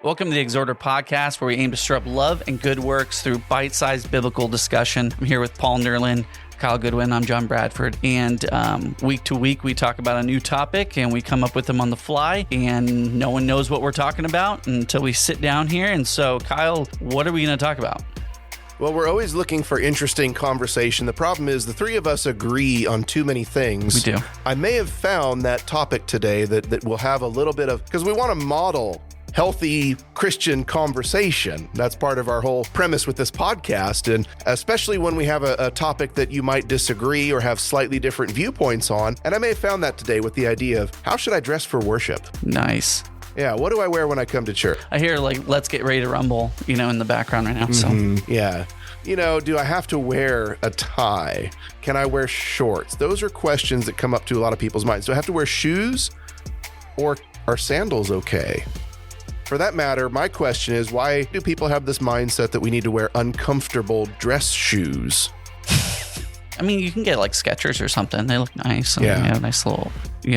Welcome to the Exhorter podcast, where we aim to stir up love and good works through bite-sized biblical discussion. I'm here with Paul Nerlin, Kyle Goodwin. I'm John Bradford. And week to week, we talk about a new topic and we come up with them on the fly. And no one knows what we're talking about until we sit down here. And so, Kyle, what are we going to talk about? Well, we're always looking for interesting conversation. The problem is the three of us agree on too many things. We do. I may have found that topic today that will have a little bit of, because we want to model healthy Christian conversation. That's part of our whole premise with this podcast. And especially when we have a topic that you might disagree or have slightly different viewpoints on. And I may have found that today with the idea of how should I dress for worship? Nice. Yeah, what do I wear when I come to church? I hear Let's Get Ready to Rumble, in the background right now. So Yeah. Do I have to wear a tie? Can I wear shorts? Those are questions that come up to a lot of people's minds. Do I have to wear shoes, or are sandals okay? For that matter, my question is, why do people have this mindset that we need to wear uncomfortable dress shoes? I mean, you can get like Skechers or something. They look nice. And Yeah. They have nice little,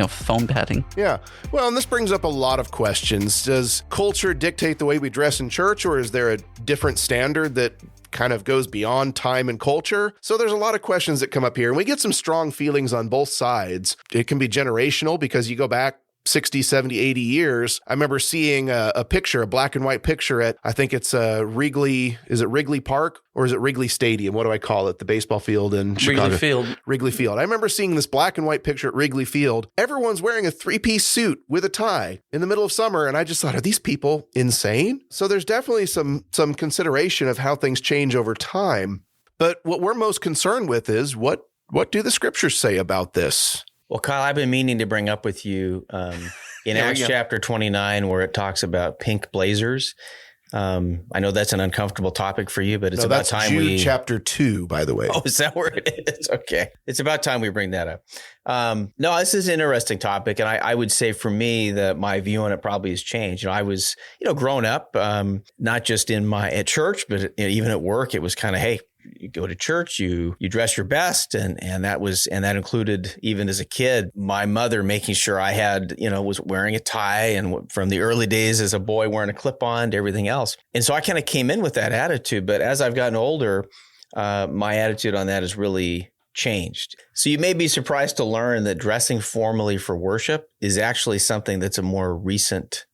foam padding. Yeah. Well, and this brings up a lot of questions. Does culture dictate the way we dress in church, or is there a different standard that kind of goes beyond time and culture? So there's a lot of questions that come up here, and we get some strong feelings on both sides. It can be generational because you go back 60, 70, 80 years. I remember seeing a picture, a black and white picture at, I think it's Wrigley, is it Wrigley Park or is it Wrigley Stadium? What do I call it? The baseball field in Chicago. Wrigley Field. I remember seeing this black and white picture at Wrigley Field. Everyone's wearing a three-piece suit with a tie in the middle of summer. And I just thought, are these people insane? So there's definitely some consideration of how things change over time. But what we're most concerned with is what do the scriptures say about this? Well, Kyle, I've been meaning to bring up with you in Acts chapter 29, where it talks about pink blazers. I know that's an uncomfortable topic for you, but it's about time Jude chapter 2, by the way. Oh, is that where it is? Okay. It's about time we bring that up. No, this is an interesting topic. And I would say for me that my view on it probably has changed. I was, growing up, not just at church, but even at work, it was kind of, hey, you go to church, you dress your best. And that included, even as a kid, my mother making sure I had, was wearing a tie, and from the early days as a boy wearing a clip-on to everything else. And so I kind of came in with that attitude. But as I've gotten older, my attitude on that has really changed. So you may be surprised to learn that dressing formally for worship is actually something that's a more recent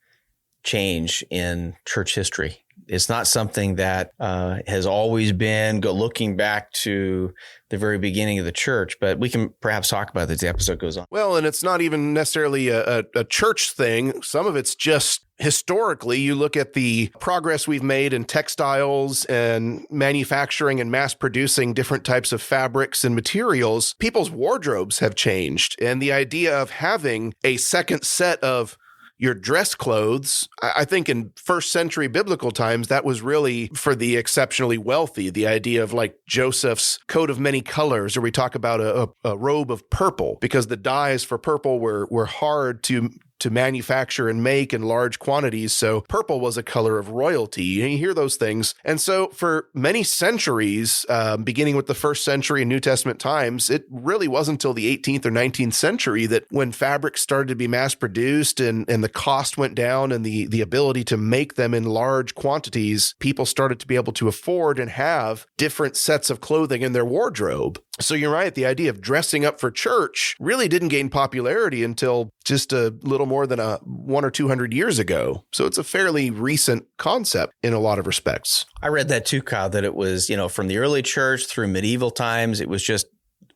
change in church history. It's not something that has always been looking back to the very beginning of the church, but we can perhaps talk about it as the episode goes on. Well, and it's not even necessarily a church thing. Some of it's just historically, you look at the progress we've made in textiles and manufacturing and mass producing different types of fabrics and materials. People's wardrobes have changed. And the idea of having a second set of your dress clothes, I think in first century biblical times, that was really for the exceptionally wealthy. The idea of like Joseph's coat of many colors, or we talk about a robe of purple, because the dyes for purple were hard to manufacture and make in large quantities. So purple was a color of royalty. And you hear those things. And so for many centuries, beginning with the first century in New Testament times, it really wasn't until the 18th or 19th century that when fabrics started to be mass produced and the cost went down and the ability to make them in large quantities, people started to be able to afford and have different sets of clothing in their wardrobe. So you're right. The idea of dressing up for church really didn't gain popularity until just a little more than 100 or 200 years ago. So it's a fairly recent concept in a lot of respects. I read that too, Kyle, that it was, from the early church through medieval times, it was just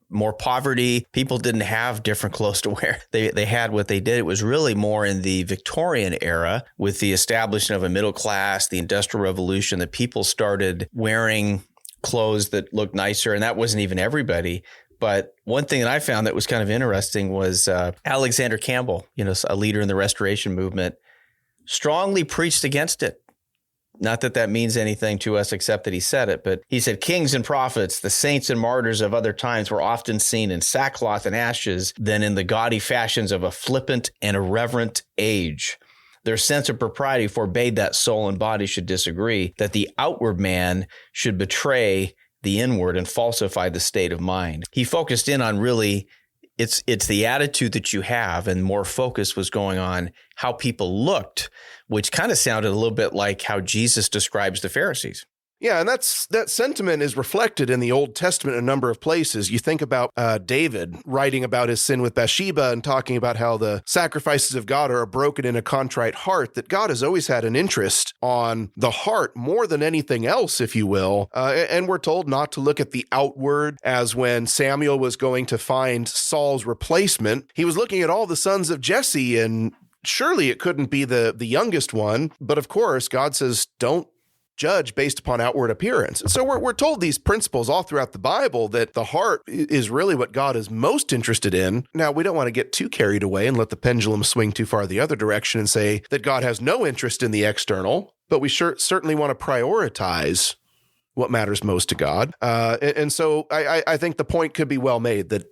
more poverty. People didn't have different clothes to wear. They had what they did. It was really more in the Victorian era with the establishment of a middle class, the Industrial Revolution, that people started wearing clothes that looked nicer. And that wasn't even everybody. But one thing that I found that was kind of interesting was Alexander Campbell, a leader in the Restoration movement, strongly preached against it. Not that that means anything to us except that he said it, but he said, kings and prophets, the saints and martyrs of other times were often seen in sackcloth and ashes than in the gaudy fashions of a flippant and irreverent age. Their sense of propriety forbade that soul and body should disagree, that the outward man should betray the inward and falsify the state of mind. He focused in on really it's the attitude that you have, and more focus was going on how people looked, which kind of sounded a little bit like how Jesus describes the Pharisees. Yeah, and that sentiment is reflected in the Old Testament in a number of places. You think about David writing about his sin with Bathsheba and talking about how the sacrifices of God are a broken and a contrite heart, that God has always had an interest on the heart more than anything else, if you will. And we're told not to look at the outward, as when Samuel was going to find Saul's replacement, he was looking at all the sons of Jesse, and surely it couldn't be the youngest one. But of course, God says, don't judge based upon outward appearance. And so we're told these principles all throughout the Bible, that the heart is really what God is most interested in. Now, we don't want to get too carried away and let the pendulum swing too far the other direction and say that God has no interest in the external, but we certainly want to prioritize what matters most to God. And so I think the point could be well made that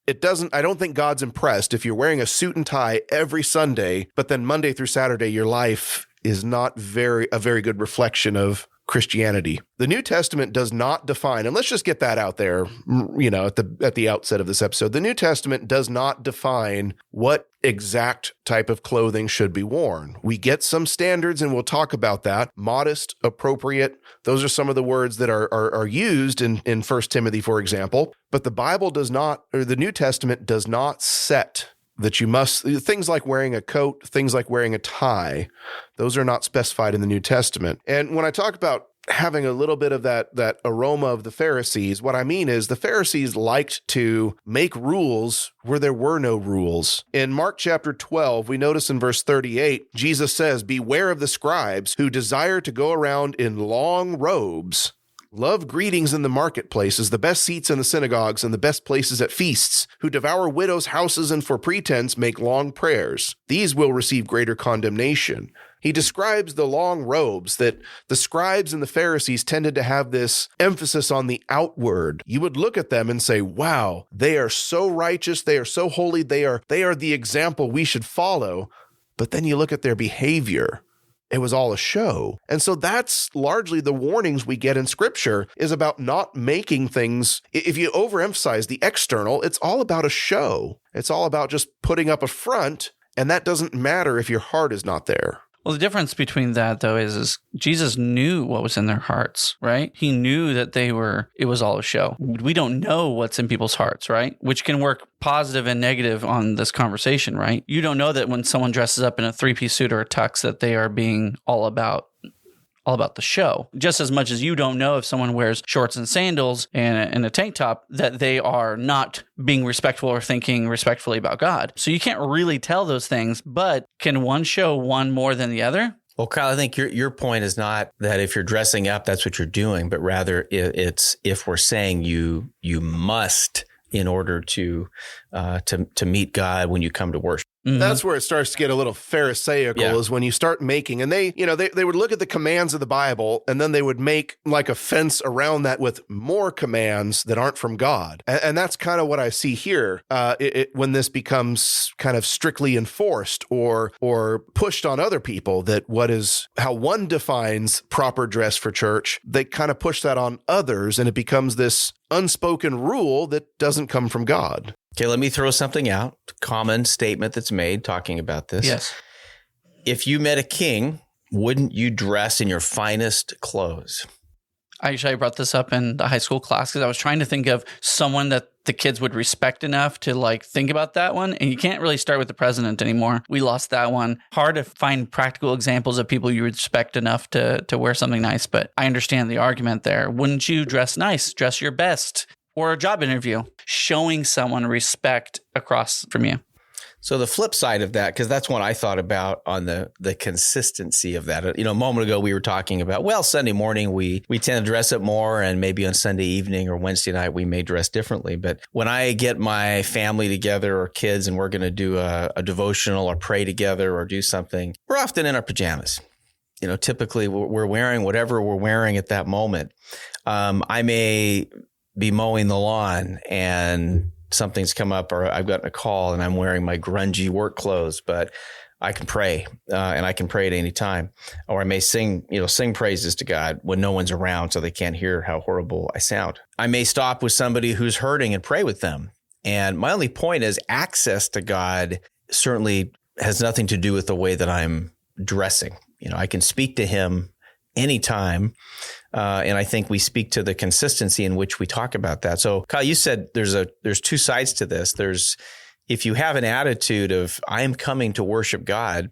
I don't think God's impressed if you're wearing a suit and tie every Sunday, but then Monday through Saturday, your life is not a very good reflection of Christianity. The New Testament does not define, and let's just get that out there, at the outset of this episode. The New Testament does not define what exact type of clothing should be worn. We get some standards, and we'll talk about that. Modest, appropriate. Those are some of the words that are used in 1 Timothy, for example. But the Bible does not, or the New Testament does not set that you must, things like wearing a coat, things like wearing a tie, those are not specified in the New Testament. And when I talk about having a little bit of that aroma of the Pharisees, what I mean is the Pharisees liked to make rules where there were no rules. In Mark chapter 12, we notice in verse 38, Jesus says, "Beware of the scribes who desire to go around in long robes, love greetings in the marketplaces, the best seats in the synagogues, and the best places at feasts, who devour widows' houses and for pretense make long prayers. These will receive greater condemnation." He describes the long robes, that the scribes and the Pharisees tended to have this emphasis on the outward. You would look at them and say, wow, they are so righteous, they are so holy, they are the example we should follow. But then you look at their behavior. It was all a show. And so that's largely the warnings we get in Scripture, is about not making things, if you overemphasize the external, it's all about a show. It's all about just putting up a front, and that doesn't matter if your heart is not there. Well, the difference between that, though, is Jesus knew what was in their hearts, right? He knew that it was all a show. We don't know what's in people's hearts, right? Which can work positive and negative on this conversation, right? You don't know that when someone dresses up in a three-piece suit or a tux that they are being all about the show. Just as much as you don't know if someone wears shorts and sandals and a tank top that they are not being respectful or thinking respectfully about God. So you can't really tell those things, but can one show one more than the other? Well, Kyle, I think your point is not that if you're dressing up, that's what you're doing, but rather it's if we're saying you must in order to meet God when you come to worship. Mm-hmm. That's where it starts to get a little pharisaical, is when you start making, and they would look at the commands of the Bible, and then they would make like a fence around that with more commands that aren't from God. And that's kind of what I see here when this becomes kind of strictly enforced or pushed on other people, that how one defines proper dress for church, they kind of push that on others, and it becomes this unspoken rule that doesn't come from God. Okay, let me throw something out. Common statement that's made talking about this. Yes. If you met a king, wouldn't you dress in your finest clothes? I brought this up in the high school class because I was trying to think of someone that the kids would respect enough to think about that one. And you can't really start with the president anymore. We lost that one. Hard to find practical examples of people you respect enough to wear something nice. But I understand the argument there. Wouldn't you dress nice? Dress your best. Or a job interview, showing someone respect across from you. So the flip side of that, because that's what I thought about on the consistency of that. A moment ago we were talking about, Sunday morning we tend to dress up more, and maybe on Sunday evening or Wednesday night we may dress differently. But when I get my family together or kids and we're going to do a devotional or pray together or do something, we're often in our pajamas. Typically we're wearing whatever we're wearing at that moment. I may be mowing the lawn and something's come up, or I've gotten a call and I'm wearing my grungy work clothes, but I can pray and I can pray at any time. Or I may sing praises to God when no one's around so they can't hear how horrible I sound. I may stop with somebody who's hurting and pray with them. And my only point is access to God certainly has nothing to do with the way that I'm dressing. I can speak to him anytime. And I think we speak to the consistency in which we talk about that. So Kyle, you said there's two sides to this. If you have an attitude of I am coming to worship God,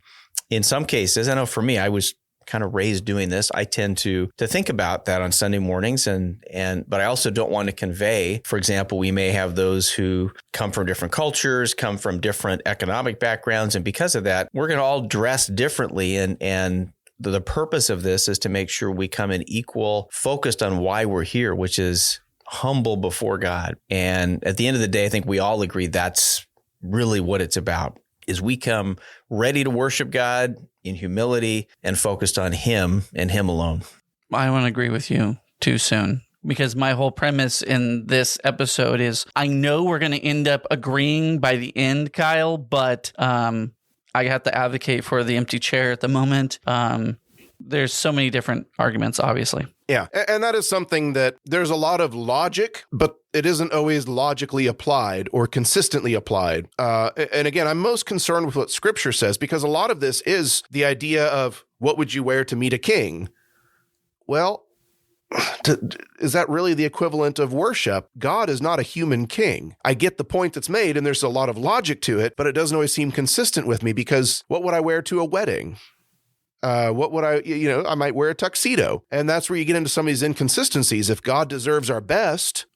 in some cases, I know for me, I was kind of raised doing this. I tend to think about that on Sunday mornings, but I also don't want to convey, for example, we may have those who come from different cultures, come from different economic backgrounds, and because of that, we're going to all dress differently. And the purpose of this is to make sure we come in equal, focused on why we're here, which is humble before God. And at the end of the day, I think we all agree that's really what it's about, is we come ready to worship God in humility and focused on him and him alone. I don't agree with you too soon, because my whole premise in this episode is I know we're going to end up agreeing by the end, Kyle, but I have to advocate for the empty chair at the moment. There's so many different arguments, obviously. Yeah. And that is something that there's a lot of logic, but it isn't always logically applied or consistently applied. And again, I'm most concerned with what Scripture says, because a lot of this is the idea of what would you wear to meet a king? Well, is that really the equivalent of worship? God is not a human king. I get the point that's made, and there's a lot of logic to it, but it doesn't always seem consistent with me, because what would I wear to a wedding? What would I might wear a tuxedo. And that's where you get into some of these inconsistencies. If God deserves our best,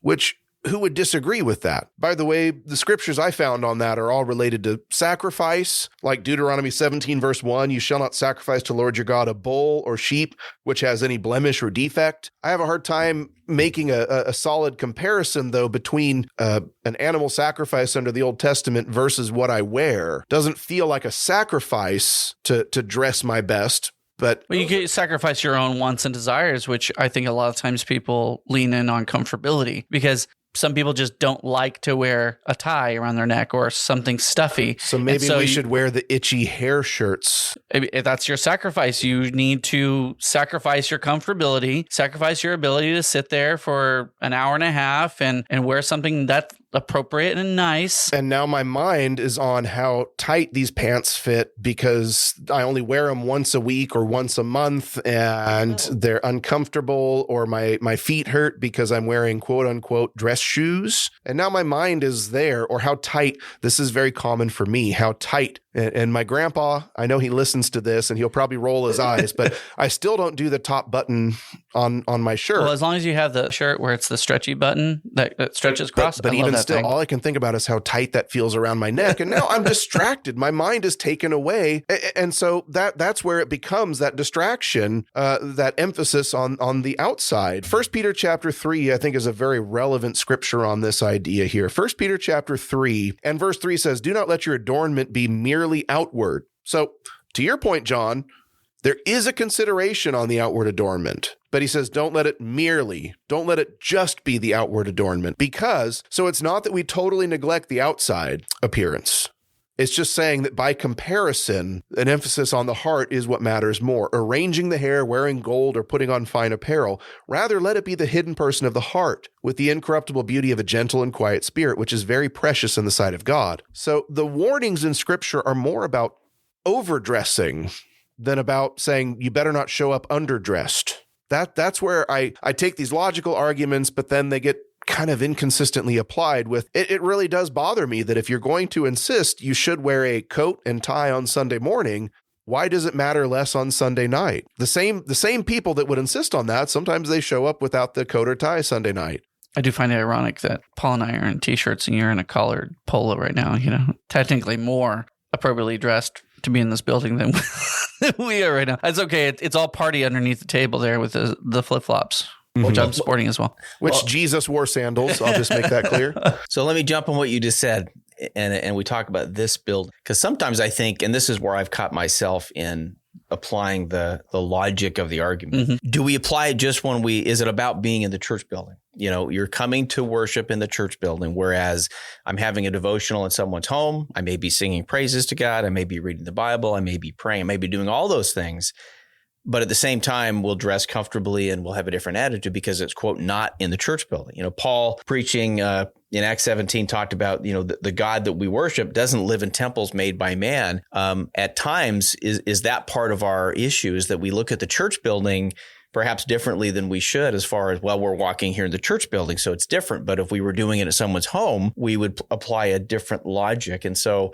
who would disagree with that? By the way, the scriptures I found on that are all related to sacrifice, like Deuteronomy 17, verse 1, you shall not sacrifice to Lord your God a bull or sheep, which has any blemish or defect. I have a hard time making a solid comparison, though, between an animal sacrifice under the Old Testament versus what I wear. Doesn't feel like a sacrifice to dress my best. But you can sacrifice your own wants and desires, which I think a lot of times people lean in on comfortability, because some people just don't like to wear a tie around their neck or something stuffy. So maybe we should wear the itchy hair shirts. If that's your sacrifice. You need to sacrifice your comfortability, sacrifice your ability to sit there for an hour and a half and wear something that's appropriate and nice. And now my mind is on how tight these pants fit, because I only wear them once a week or once a month, and they're uncomfortable, or my feet hurt because I'm wearing quote unquote dress shoes. And now my mind is there, or how tight, this is very common for me, how tight. And my grandpa, I know he listens to this and he'll probably roll his eyes, but I still don't do the top button on my shirt. Well, as long as you have the shirt where it's the stretchy button that stretches across. But even still, all I can think about is how tight that feels around my neck. And now I'm distracted. My mind is taken away. And so that's where it becomes that distraction, that emphasis on the outside. 1 Peter chapter 3, I think, is a very relevant scripture on this idea here. 1 Peter chapter 3 and verse 3 says, do not let your adornment be merely outward. So to your point, John, there is a consideration on the outward adornment, but he says, don't let it just be the outward adornment, so it's not that we totally neglect the outside appearance. It's just saying that by comparison, an emphasis on the heart is what matters more. Arranging the hair, wearing gold, or putting on fine apparel. Rather, let it be the hidden person of the heart, with the incorruptible beauty of a gentle and quiet spirit, which is very precious in the sight of God. So the warnings in Scripture are more about overdressing than about saying you better not show up underdressed. That's where I take these logical arguments, but then they get kind of inconsistently applied with it. It really does bother me that if you're going to insist you should wear a coat and tie on Sunday morning, why does it matter less on Sunday night? The same people that would insist on that, sometimes they show up without the coat or tie Sunday night. I do find it ironic that Paul and I are in t-shirts and you're in a collared polo right now, technically more appropriately dressed to be in this building than we are right now. It's okay. It's all party underneath the table there with the flip-flops, which I'm sporting as well. Jesus wore sandals. I'll just make that clear. So let me jump on what you just said, and we talk about this build, because sometimes I think, and this is where I've caught myself in applying the logic of the argument. Mm-hmm. Do we apply it just when is it about being in the church building? You're coming to worship in the church building, whereas I'm having a devotional in someone's home. I may be singing praises to God. I may be reading the Bible. I may be praying. I may be doing all those things. But at the same time, we'll dress comfortably and we'll have a different attitude because it's, quote, not in the church building. Paul preaching in Acts 17 talked about, the God that we worship doesn't live in temples made by man. At times is that part of our issue, is that we look at the church building perhaps differently than we should, as far as, well, we're walking here in the church building, so it's different. But if we were doing it at someone's home, we would apply a different logic. And so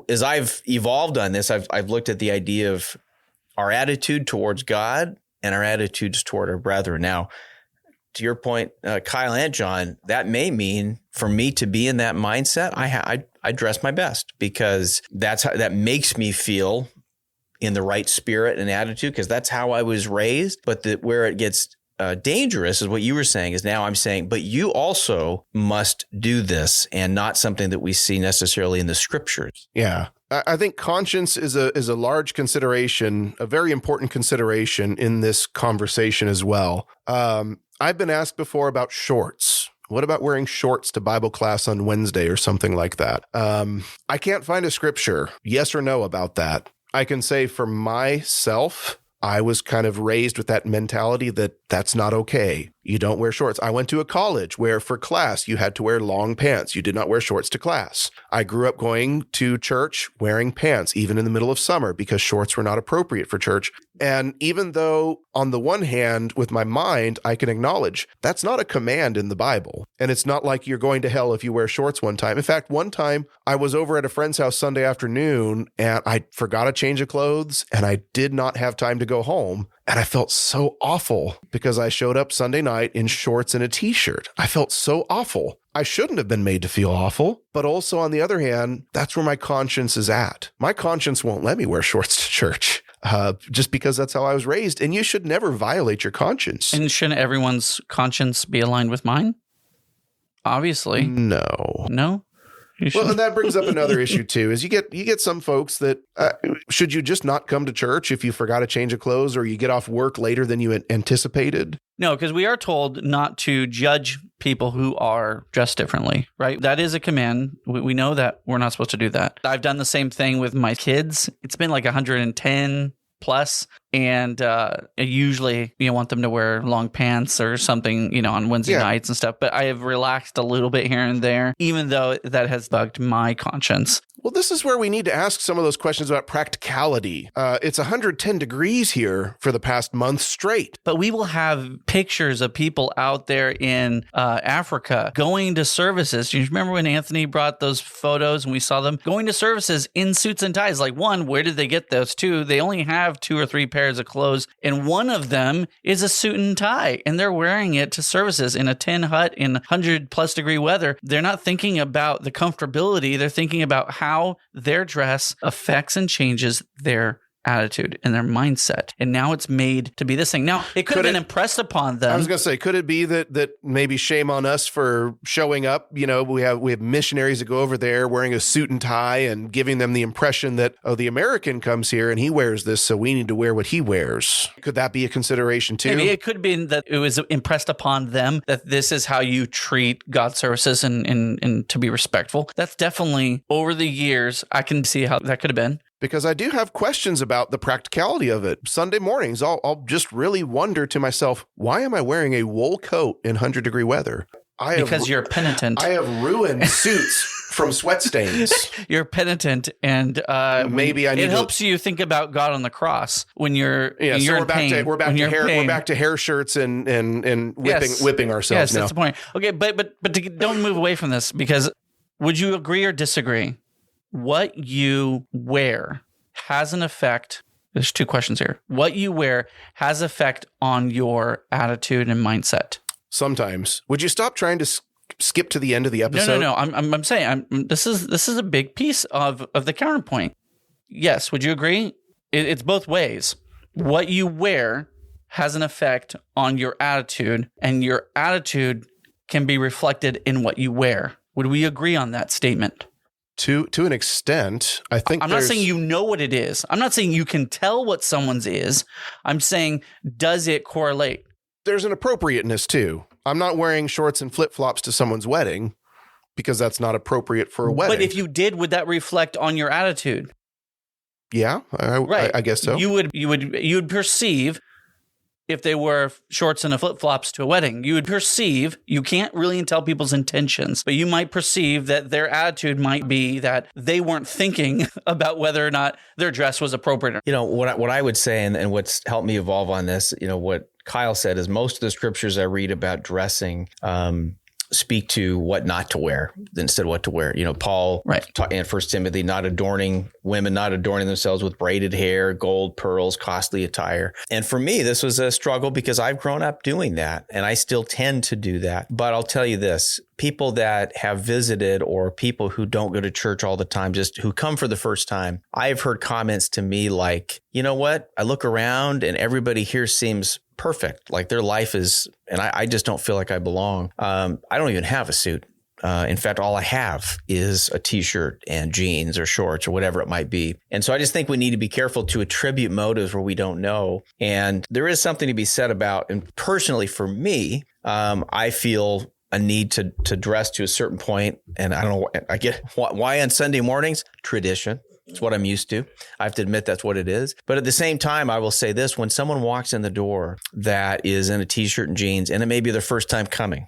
as I've evolved on this, I've looked at the idea of our attitude towards God and our attitudes toward our brethren. Now, to your point, Kyle and John, that may mean for me to be in that mindset, I dress my best, because that makes me feel in the right spirit and attitude, because that's how I was raised. But where it gets dangerous is what you were saying, is now I'm saying, but you also must do this, and not something that we see necessarily in the scriptures. Yeah. I think conscience is a large consideration, a very important consideration in this conversation as well. I've been asked before about shorts. What about wearing shorts to Bible class on Wednesday or something like that? I can't find a scripture, yes or no, about that. I can say for myself, I was kind of raised with that mentality that that's not okay. You don't wear shorts. I went to a college where for class, you had to wear long pants. You did not wear shorts to class. I grew up going to church wearing pants, even in the middle of summer, because shorts were not appropriate for church. And even though on the one hand, with my mind, I can acknowledge that's not a command in the Bible. And it's not like you're going to hell if you wear shorts one time. In fact, one time I was over at a friend's house Sunday afternoon and I forgot a change of clothes and I did not have time to go home. And I felt so awful because I showed up Sunday night in shorts and a t-shirt. I felt so awful. I shouldn't have been made to feel awful. But also on the other hand, that's where my conscience is at. My conscience won't let me wear shorts to church. Just because that's how I was raised. And you should never violate your conscience. And shouldn't everyone's conscience be aligned with mine? Obviously. No. No? Well, and that brings up another issue too, is you get some folks that should you just not come to church if you forgot a change of clothes or you get off work later than you anticipated? No, because we are told not to judge people who are dressed differently, right? That is a command. We know that we're not supposed to do that. I've done the same thing with my kids. It's been like 110 plus. And usually you want them to wear long pants or something, on Wednesday nights and stuff. But I have relaxed a little bit here and there, even though that has bugged my conscience. Well, this is where we need to ask some of those questions about practicality. It's 110 degrees here for the past month straight. But we will have pictures of people out there in Africa going to services. Do you remember when Anthony brought those photos and we saw them going to services in suits and ties? Like, one, where did they get those? Two, they only have 2 or 3 pairs of clothes, and one of them is a suit and tie, and they're wearing it to services in a tin hut in 100+ degree weather. They're not thinking about the comfortability. They're thinking about how their dress affects and changes their attitude and their mindset. And now it's made to be this thing. Now, it could have been impressed upon them. I was going to say, could it be that maybe shame on us for showing up? We have missionaries that go over there wearing a suit and tie and giving them the impression that, oh, the American comes here and he wears this, so we need to wear what he wears. Could that be a consideration too? Maybe it could be that it was impressed upon them that this is how you treat God services and to be respectful. That's definitely, over the years, I can see how that could have been. Because I do have questions about the practicality of it. Sunday mornings, I'll just really wonder to myself, why am I wearing a wool coat in 100 degree weather? Because you're penitent. I have ruined suits from sweat stains. You're penitent, and maybe I need it helps you think about God on the cross when you're we're back to hair shirts and whipping ourselves. Yes, now. that's the point. Okay, but don't move away from this, because would you agree or disagree? What you wear has an effect. There's 2 questions here. What you wear has effect on your attitude and mindset. Sometimes. Would you stop trying to skip to the end of the episode? No. I'm saying this is a big piece of the counterpoint. Yes. Would you agree? It's both ways. What you wear has an effect on your attitude, and your attitude can be reflected in what you wear. Would we agree on that statement? To an extent, I think I'm not saying you know what it is. I'm not saying you can tell what someone's is. I'm saying, does it correlate? There's an appropriateness too. I'm not wearing shorts and flip-flops to someone's wedding because that's not appropriate for a wedding. But if you did, would that reflect on your attitude? Yeah, right. I guess so. You would perceive if they wore shorts and flip-flops to a wedding. You would perceive, you can't really tell people's intentions, but you might perceive that their attitude might be that they weren't thinking about whether or not their dress was appropriate. What I would say, and what's helped me evolve on this, what Kyle said is most of the scriptures I read about dressing speak to what not to wear instead of what to wear. Paul in 1 Timothy, not adorning themselves with braided hair, gold, pearls, costly attire. And for me, this was a struggle because I've grown up doing that and I still tend to do that. But I'll tell you this, people that have visited or people who don't go to church all the time, just who come for the first time, I've heard comments to me like, you know what? I look around and everybody here seems perfect. Like their life is, and I just don't feel like I belong. I don't even have a suit. In fact, all I have is a t-shirt and jeans or shorts or whatever it might be. And so I just think we need to be careful to attribute motives where we don't know. And there is something to be said about, and personally for me, I feel a need to dress to a certain point. And I don't know, I get why on Sunday mornings, tradition. It's what I'm used to. I have to admit that's what it is. But at the same time, I will say this, when someone walks in the door that is in a t-shirt and jeans, and it may be their first time coming,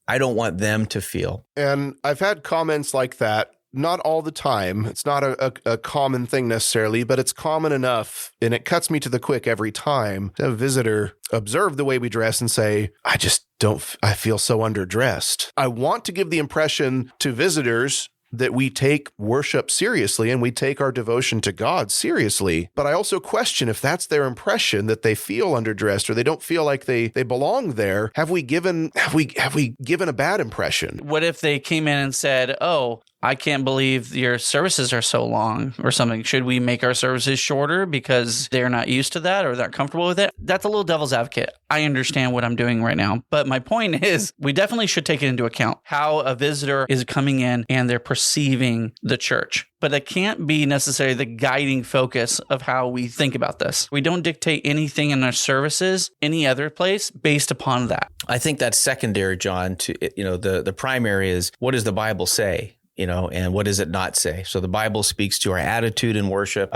I don't want them to feel. And I've had comments like that, not all the time. It's not a common thing necessarily, but it's common enough. And it cuts me to the quick every time to have a visitor observe the way we dress and say, I feel so underdressed. I want to give the impression to visitors that we take worship seriously and we take our devotion to God seriously. But I also question if that's their impression, that they feel underdressed or they don't feel like they belong there. Have we given a bad impression? What if they came in and said, "Oh, I can't believe your services are so long," or something? Should we make our services shorter because they're not used to that or they're not comfortable with it? That's a little devil's advocate. I understand what I'm doing right now. But my point is, we definitely should take it into account how a visitor is coming in and they're perceiving the church. But it can't be necessarily the guiding focus of how we think about this. We don't dictate anything in our services, any other place, based upon that. I think that's secondary, John, to, the primary is, what does the Bible say? And what does it not say? So the Bible speaks to our attitude in worship.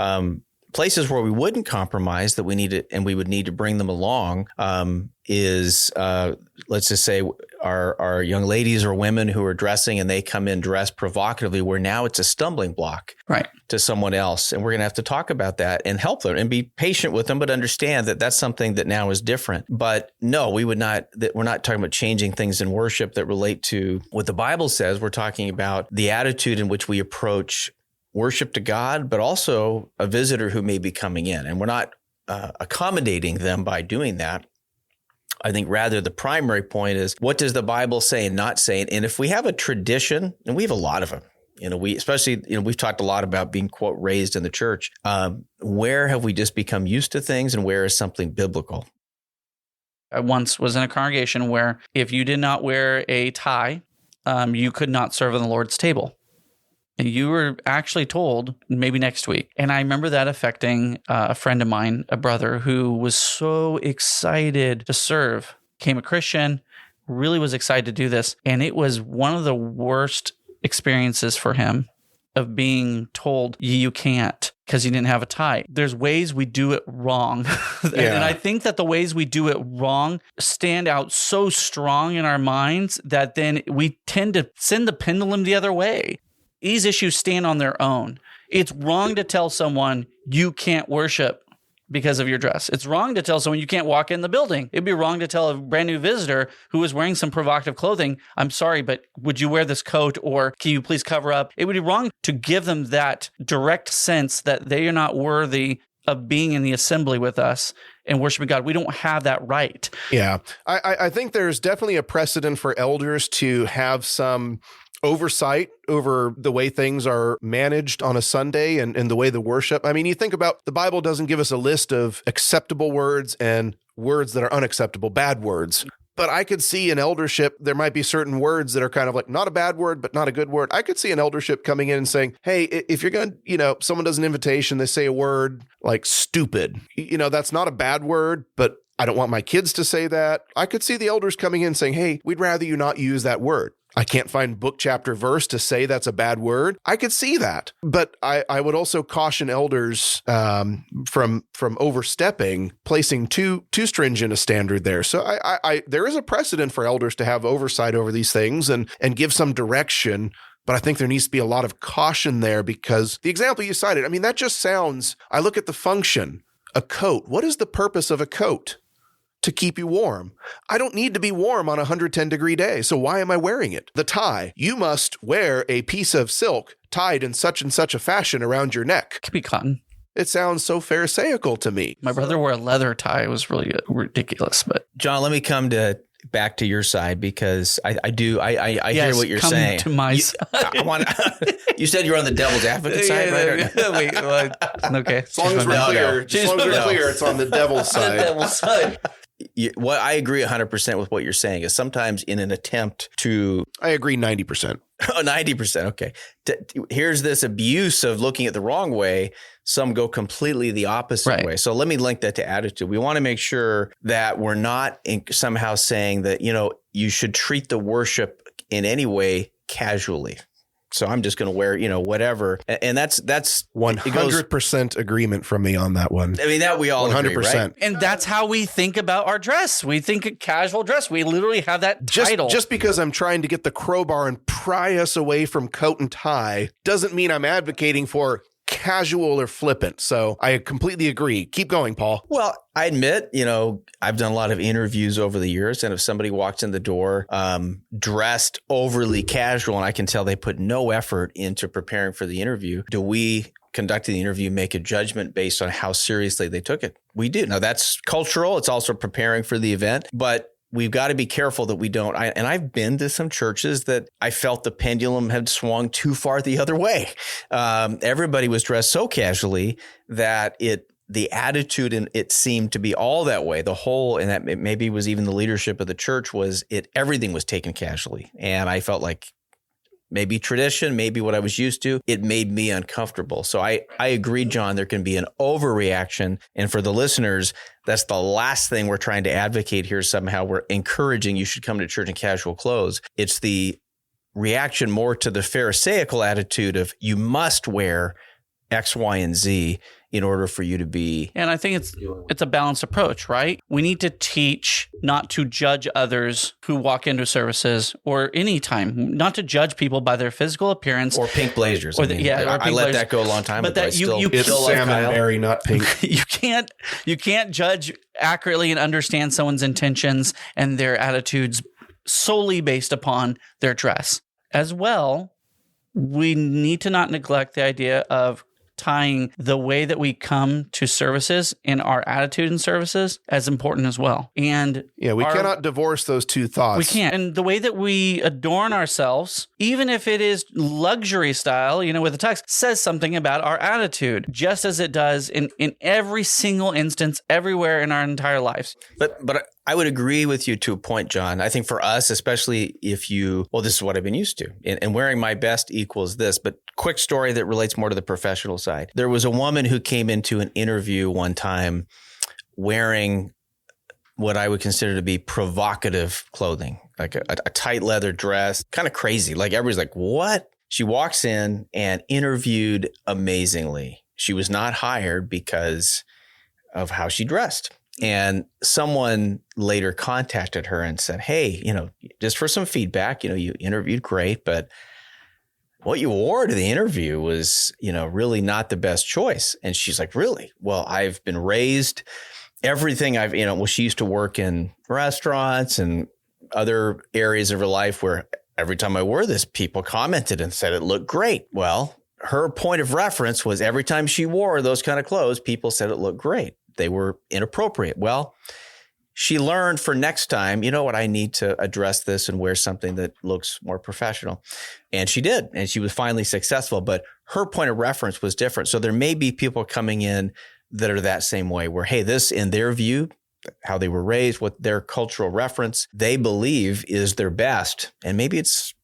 Places where we wouldn't compromise that we would need to bring them along is, let's just say our young ladies or women who are dressing and they come in dressed provocatively, where now it's a stumbling block to someone else. And we're going to have to talk about that and help them and be patient with them, but understand that that's something that now is different. But no, we're not talking about changing things in worship that relate to what the Bible says. We're talking about the attitude in which we approach worship to God, but also a visitor who may be coming in. And we're not accommodating them by doing that. I think rather the primary point is, what does the Bible say and not say? And if we have a tradition, and we have a lot of them, we've talked a lot about being, quote, raised in the church. Where have we just become used to things and where is something biblical? I once was in a congregation where if you did not wear a tie, you could not serve on the Lord's table. And you were actually told maybe next week. And I remember that affecting a friend of mine, a brother who was so excited to serve, became a Christian, really was excited to do this. And it was one of the worst experiences for him of being told you can't because you didn't have a tie. There's ways we do it wrong. And I think that the ways we do it wrong stand out so strong in our minds that then we tend to send the pendulum the other way. These issues stand on their own. It's wrong to tell someone you can't worship because of your dress. It's wrong to tell someone you can't walk in the building. It'd be wrong to tell a brand new visitor who is wearing some provocative clothing, "I'm sorry, but would you wear this coat, or can you please cover up?" It would be wrong to give them that direct sense that they are not worthy of being in the assembly with us and worshiping God. We don't have that right. Yeah. I think there's definitely a precedent for elders to have some oversight over the way things are managed on a Sunday and the way the worship. I mean, you think about, the Bible doesn't give us a list of acceptable words and words that are unacceptable, bad words. But I could see in eldership, there might be certain words that are kind of like not a bad word, but not a good word. I could see an eldership coming in and saying, "Hey, if you're going to, someone does an invitation, they say a word like stupid. That's not a bad word, but I don't want my kids to say that." I could see the elders coming in saying, "Hey, we'd rather you not use that word." I can't find book, chapter, verse to say that's a bad word. I could see that. But I would also caution elders from overstepping, placing too stringent a standard there. So I there is a precedent for elders to have oversight over these things and give some direction. But I think there needs to be a lot of caution there, because the example you cited, I mean, that just sounds, I look at the function, a coat. What is the purpose of a coat? To keep you warm. I don't need to be warm on a 110-degree day, so why am I wearing it? The tie. You must wear a piece of silk tied in such and such a fashion around your neck. Could be cotton. It sounds so pharisaical to me. My brother wore a leather tie. It was really ridiculous. But John, let me come back to your side, because I hear what you're saying. To my side. You said you're on the devil's advocate side, right? Wait, okay. As long as we're clear, it's on the devil's side. The devil's side. What I agree 100% with what you're saying is sometimes in an attempt to... I agree 90%. Oh, 90%. Okay. Here's this abuse of looking at the wrong way. Some go completely the opposite way. So let me link that to attitude. We want to make sure that we're not somehow saying that, you should treat the worship in any way casually. So I'm just going to wear, whatever. And that's 100% agreement from me on that one. I mean, that we all 100%. Agree, right? And that's how we think about our dress. We think casual dress. We literally have that title. Just because I'm trying to get the crowbar and pry us away from coat and tie doesn't mean I'm advocating for casual or flippant. So I completely agree. Keep going, Paul. Well, I admit, I've done a lot of interviews over the years, and if somebody walks in the door dressed overly casual, and I can tell they put no effort into preparing for the interview, do we conducting the interview make a judgment based on how seriously they took it? We do. Now, that's cultural. It's also preparing for the event, but we've got to be careful that we don't. And I've been to some churches that I felt the pendulum had swung too far the other way. Everybody was dressed so casually that the attitude and it seemed to be all that way. The whole, and that maybe was even the leadership of the church, everything was taken casually. And I felt like maybe tradition, maybe what I was used to, it made me uncomfortable. So I agree, John, there can be an overreaction. And for the listeners, that's the last thing we're trying to advocate here. Somehow we're encouraging you should come to church in casual clothes. It's the reaction more to the Pharisaical attitude of you must wear X, Y, and Z in order for you to be. And I think it's a balanced approach, right? We need to teach not to judge others who walk into services or any time, not to judge people by their physical appearance. Or pink blazers. I let that go a long time ago. It's salmon berry, not pink. You can't judge accurately and understand someone's intentions and their attitudes solely based upon their dress. As well, we need to not neglect the idea of tying the way that we come to services and our attitude in services as important as well. And we cannot divorce those two thoughts. We can't. And the way that we adorn ourselves, even if it is luxury style, with the tux, says something about our attitude, just as it does in every single instance, everywhere in our entire lives. But I would agree with you to a point, John. I think for us, especially this is what I've been used to. And wearing my best equals this. But quick story that relates more to the professional side. There was a woman who came into an interview one time wearing what I would consider to be provocative clothing, like a tight leather dress, kind of crazy. Like everybody's like, what? She walks in and interviewed amazingly. She was not hired because of how she dressed. And someone later contacted her and said, hey, just for some feedback, you interviewed great, but what you wore to the interview was, really not the best choice. And she's like, really? Well, I've been raised everything she used to work in restaurants and other areas of her life where every time I wore this, people commented and said it looked great. Well, her point of reference was every time she wore those kind of clothes, people said it looked great. They were inappropriate. Well, she learned for next time, I need to address this and wear something that looks more professional. And she did. And she was finally successful. But her point of reference was different. So there may be people coming in that are that same way where, hey, this in their view, how they were raised, what their cultural reference they believe is their best. And maybe it's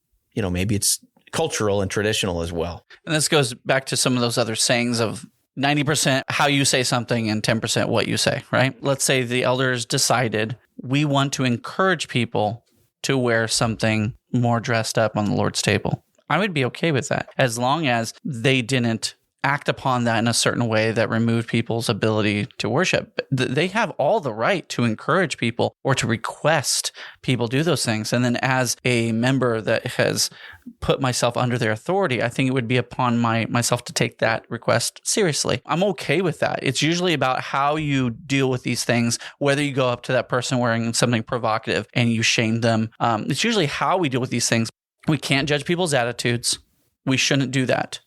cultural and traditional as well. And this goes back to some of those other sayings of 90% how you say something and 10% what you say, right? Let's say the elders decided we want to encourage people to wear something more dressed up on the Lord's table. I would be okay with that as long as they didn't act upon that in a certain way that removed people's ability to worship. They have all the right to encourage people or to request people do those things. And then as a member that has put myself under their authority, I think it would be upon myself to take that request seriously. I'm okay with that. It's usually about how you deal with these things, whether you go up to that person wearing something provocative and you shame them. It's usually how we deal with these things. We can't judge people's attitudes. We shouldn't do that.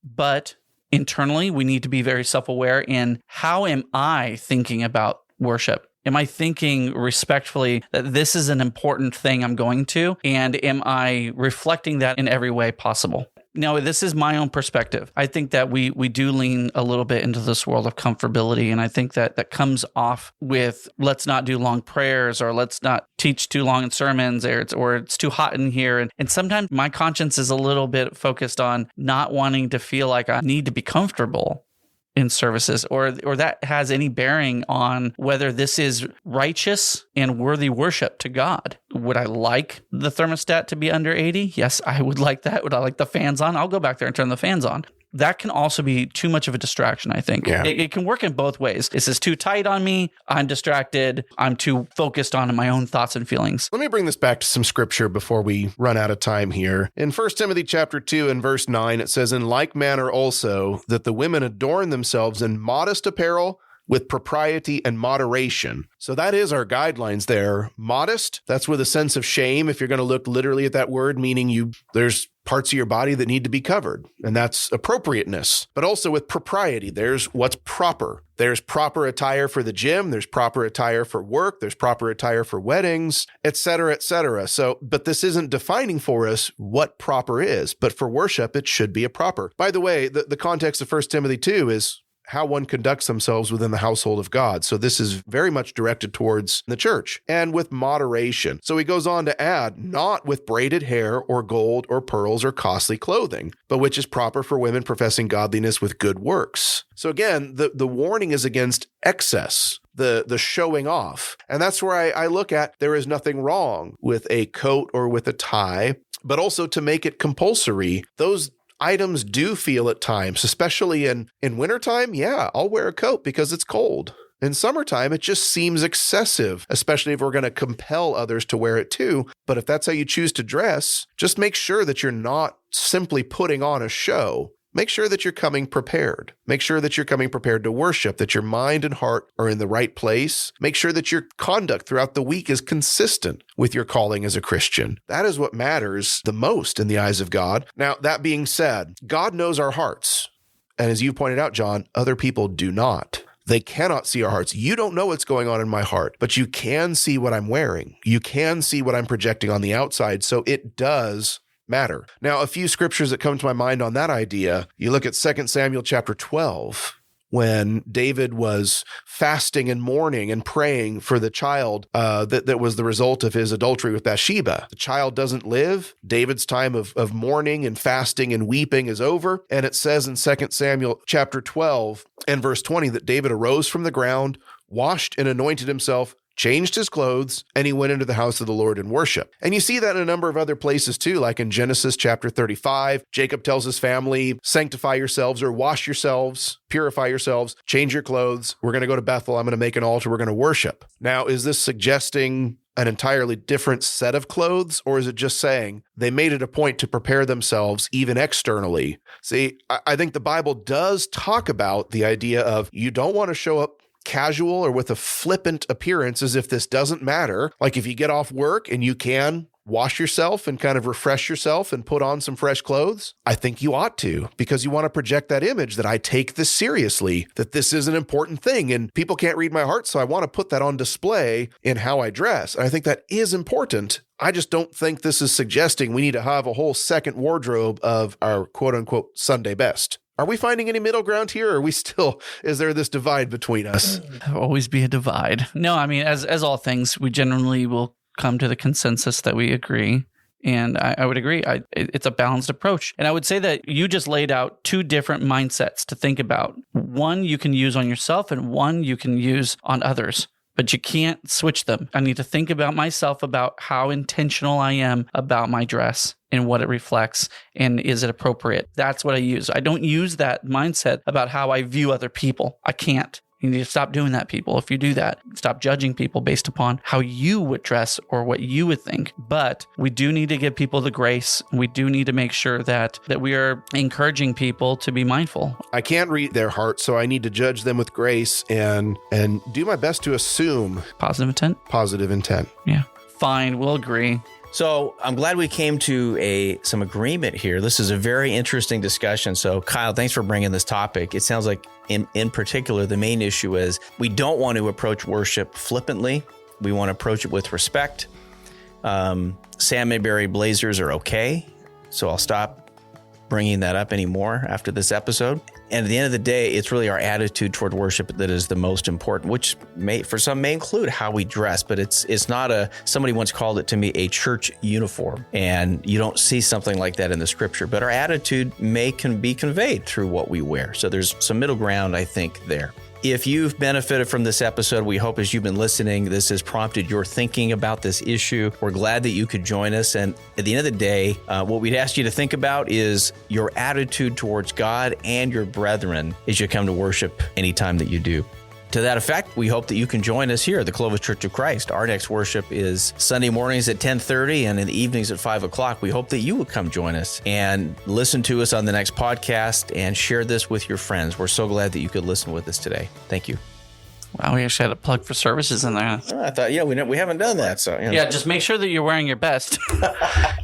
But internally, we need to be very self-aware in how am I thinking about worship? Am I thinking respectfully that this is an important thing I'm going to? And am I reflecting that in every way possible? Now, this is my own perspective. I think that we do lean a little bit into this world of comfortability. And I think that comes off with let's not do long prayers or let's not teach too long in sermons or it's too hot in here. And sometimes my conscience is a little bit focused on not wanting to feel like I need to be comfortable in services or that has any bearing on whether this is righteous and worthy worship to God. Would I like the thermostat to be under 80? Yes, I would like that. Would I like the fans on? I'll go back there and turn the fans on. That can also be too much of a distraction, I think. Yeah. It can work in both ways. This is too tight on me. I'm distracted. I'm too focused on my own thoughts and feelings. Let me bring this back to some scripture before we run out of time here. In 1 Timothy chapter 2 and verse 9, it says, "In like manner also, that the women adorn themselves in modest apparel, with propriety and moderation." So that is our guidelines there. Modest, that's with a sense of shame. If you're going to look literally at that word, meaning there's parts of your body that need to be covered, and that's appropriateness. But also with propriety, there's what's proper. There's proper attire for the gym. There's proper attire for work. There's proper attire for weddings, et cetera, et cetera. So, but this isn't defining for us what proper is. But for worship, it should be a proper. By the way, the context of 1 Timothy 2 is how one conducts themselves within the household of God. So this is very much directed towards the church and with moderation. So he goes on to add, not with braided hair or gold or pearls or costly clothing, but which is proper for women professing godliness with good works. So again, the warning is against excess, the showing off. And that's where I look at there is nothing wrong with a coat or with a tie, but also to make it compulsory. Those items do feel at times, especially in wintertime. Yeah, I'll wear a coat because it's cold. In summertime, it just seems excessive, especially if we're going to compel others to wear it too. But if that's how you choose to dress, just make sure that you're not simply putting on a show. Make sure that you're coming prepared. Make sure that you're coming prepared to worship, that your mind and heart are in the right place. Make sure that your conduct throughout the week is consistent with your calling as a Christian. That is what matters the most in the eyes of God. Now, that being said, God knows our hearts. And as you pointed out, John, other people do not. They cannot see our hearts. You don't know what's going on in my heart, but you can see what I'm wearing. You can see what I'm projecting on the outside. So it does matter. Now, a few scriptures that come to my mind on that idea, you look at 2 Samuel chapter 12, when David was fasting and mourning and praying for the child that was the result of his adultery with Bathsheba. The child doesn't live. David's time of mourning and fasting and weeping is over. And it says in 2 Samuel chapter 12 and verse 20 that David arose from the ground, washed and anointed himself, changed his clothes, and he went into the house of the Lord in worship. And you see that in a number of other places too, like in Genesis chapter 35, Jacob tells his family, sanctify yourselves or wash yourselves, purify yourselves, change your clothes. We're going to go to Bethel. I'm going to make an altar. We're going to worship. Now, is this suggesting an entirely different set of clothes, or is it just saying they made it a point to prepare themselves even externally? See, I think the Bible does talk about the idea of you don't want to show up casual or with a flippant appearance as if this doesn't matter. Like if you get off work and you can wash yourself and kind of refresh yourself and put on some fresh clothes, I think you ought to, because you want to project that image that I take this seriously, that this is an important thing and people can't read my heart, so I want to put that on display in how I dress. And I think that is important. I just don't think this is suggesting we need to have a whole second wardrobe of our quote unquote Sunday best. Are we finding any middle ground here? Or is there this divide between us? There'll always be a divide. No, I mean, as all things, we generally will come to the consensus that we agree. And I would agree. It's a balanced approach. And I would say that you just laid out two different mindsets to think about. One you can use on yourself and one you can use on others. but you can't switch them. I need to think about myself, about how intentional I am about my dress and what it reflects, and is it appropriate? That's what I use. I don't use that mindset about how I view other people. I can't. You need to stop doing that, people. If you do that, stop judging people based upon how you would dress or what you would think. But we do need to give people the grace. We do need to make sure that we are encouraging people to be mindful. I can't read their heart, so I need to judge them with grace and do my best to assume Positive intent? positive intent. Yeah. Fine, we'll agree. So I'm glad we came to some agreement here. This is a very interesting discussion. So Kyle, thanks for bringing this topic. It sounds like in particular, the main issue is we don't want to approach worship flippantly. We want to approach it with respect. Sam Mayberry blazers are okay. So I'll stop bringing that up anymore after this episode. And at the end of the day, it's really our attitude toward worship that is the most important, which for some may include how we dress, but it's not somebody once called it to me a church uniform. And you don't see something like that in the scripture, but our attitude can be conveyed through what we wear. So there's some middle ground, I think, there. If you've benefited from this episode, we hope as you've been listening, this has prompted your thinking about this issue. We're glad that you could join us. And at the end of the day, what we'd ask you to think about is your attitude towards God and your brethren as you come to worship anytime that you do. To that effect, we hope that you can join us here at the Clovis Church of Christ. Our next worship is Sunday mornings at 10:30 and in the evenings at 5 o'clock. We hope that you will come join us and listen to us on the next podcast and share this with your friends. We're so glad that you could listen with us today. Thank you. Wow, we actually had a plug for services in there. I thought, we haven't done that. So Yeah, just make sure that you're wearing your best.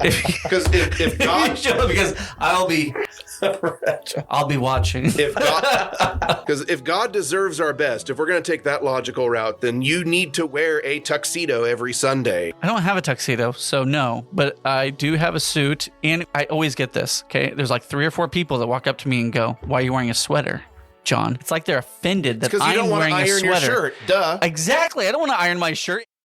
Because if God, because I'll be watching. if God deserves our best, if we're going to take that logical route, then you need to wear a tuxedo every Sunday. I don't have a tuxedo, so no, but I do have a suit, and I always get this, okay? There's like 3 or 4 people that walk up to me and go, "Why are you wearing a sweater, John?" It's like they're offended that I'm wearing a sweater. Because you don't want to iron your shirt. Duh. Exactly. I don't want to iron my shirt.